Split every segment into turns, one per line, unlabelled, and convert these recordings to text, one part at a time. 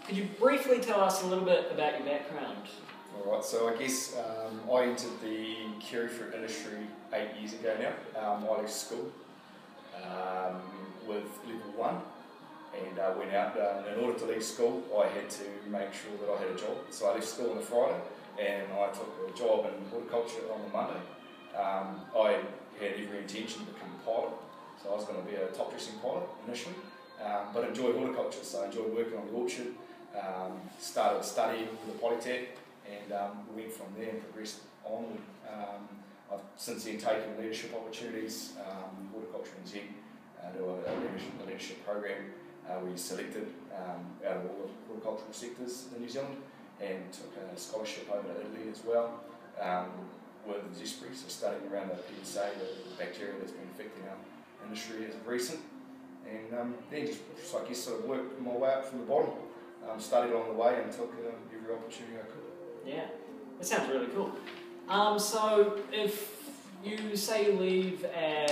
Could you briefly tell us a little bit about your background?
Alright, so I guess I entered the kiwi fruit industry 8 years ago now. I left school with level 1 and went out. In order to leave school, I had to make sure that I had a job. So I left school on a Friday and I took a job in horticulture on the Monday. I had every intention to become a pilot, so I was going to be a top dressing pilot initially, but enjoyed horticulture, so I enjoyed working on the orchard, started studying for the Polytech, and went from there and progressed onward. I've since then taken leadership opportunities, horticulture and Zen, to a leadership program where you're selected out of all the horticultural sectors in New Zealand, and took a scholarship over to Italy as well with zespri, so studying around the PSA, the bacteria that's been affecting our industry as of recent, and then just I guess sort of worked my way up from the bottom, studied along the way and took every opportunity I could.
Yeah, that sounds really cool. So if you say you leave at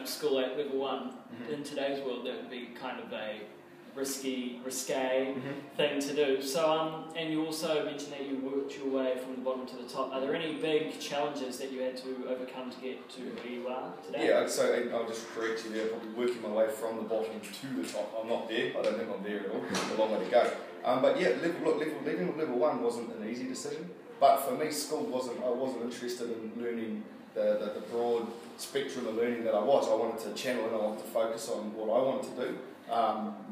school at level 1, in today's world that would be kind of a risque thing to do. So and you also mentioned that you worked your way from the bottom to the top. Are there any big challenges that you had to overcome to get to where you are today?
Yeah, so I'll just correct you there, probably working my way from the bottom to the top. I'm not there, I don't think I'm there at all, there's a long way to go. But yeah, leaving level 1 wasn't an easy decision, but for me school I wasn't interested in learning the broad spectrum of learning that I was. I wanted to channel and I wanted to focus on what I wanted to do.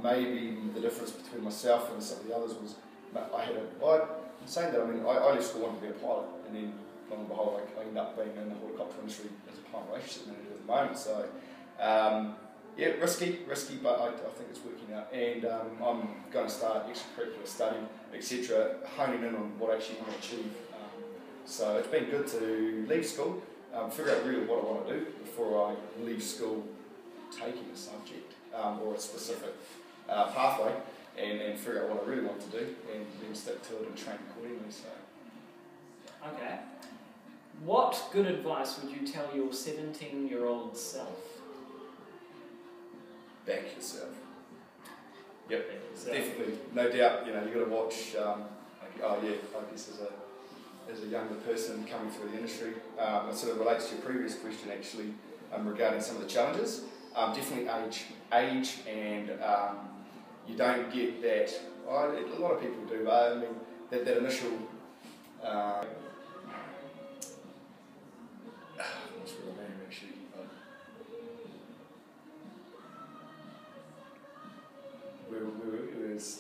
Maybe the difference between myself and some of the others was I'm saying that, I left school wanting to be a pilot, and then lo and behold I ended up being in the horticulture industry as a client relationship manager at the moment. So yeah, risky, but I think it's working out, and I'm going to start extracurricular study, etc., honing in on what I actually want to achieve. So it's been good to leave school, figure out really what I want to do before I leave school taking a subject or a specific pathway, and figure out what I really want to do, and then stick to it and train accordingly. So.
Okay. What good advice would you tell your 17-year-old self?
Back yourself. Yep,
Back yourself.
Definitely, no doubt. You've got to watch. I guess as a younger person coming through the industry, it sort of relates to your previous question actually, regarding some of the challenges. Definitely age, and you don't get that. A lot of people do. That initial. I'm not sure the name actually.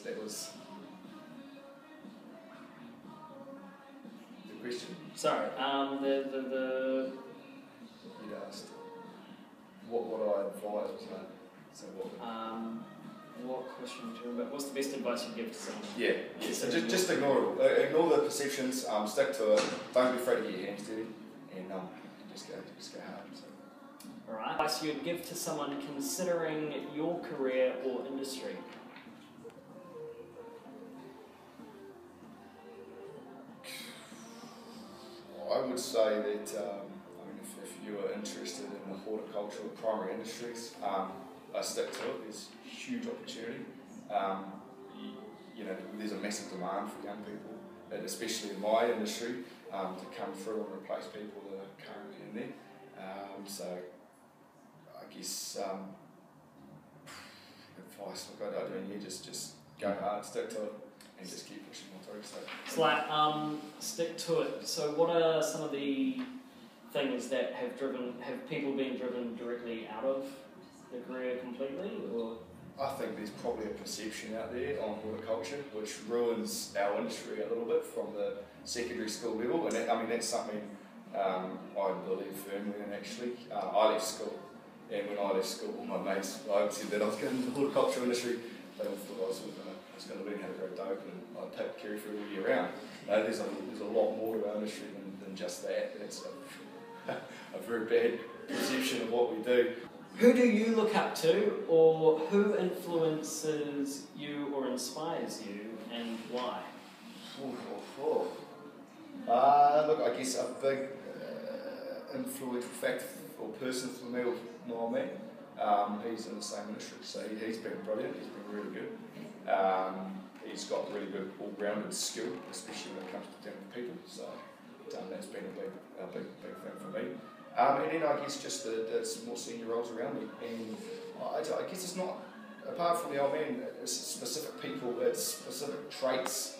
That was the question.
Sorry, the
You'd asked what I advise, was that? So
what question do you remember? What's the best advice you give to someone?
Yeah. So just ignore it. Ignore the perceptions. Stick to it. Don't be afraid to get your hands dirty, and just go hard. So.
All right. Advice you'd give to someone considering your career or industry?
I would say that if you are interested in the horticultural primary industries, stick to it. There's huge opportunity. There's a massive demand for young people, and especially in my industry, to come through and replace people that are currently in there. So I guess advice, just go hard, stick to it, and just keep pushing on through. So
it's like stick to it. So what are some of the things that have people been driven directly out of the career completely, or?
I think there's probably a perception out there on horticulture which ruins our industry a little bit from the secondary school level, and that's something I believe firmly in. Actually, I left school, and when I left school, all my mates, I said that I was going into the horticultural industry. They all thought I was going to learn how to grow dope and I'd take kiwi fruit all year round. There's a lot more to our industry than just that. It's a very bad perception of what we do.
Who do you look up to, or who influences you or inspires you, and why?
Look, I guess a big influential factor or person for me was my old man. He's in the same industry, so he's been brilliant. He's been really good. he's got really good all-rounded skill, especially when it comes to dealing with people. So that's been a big thing for me. And then I guess just the more senior roles around me. And I guess it's not, apart from the old man, it's specific people, it's specific traits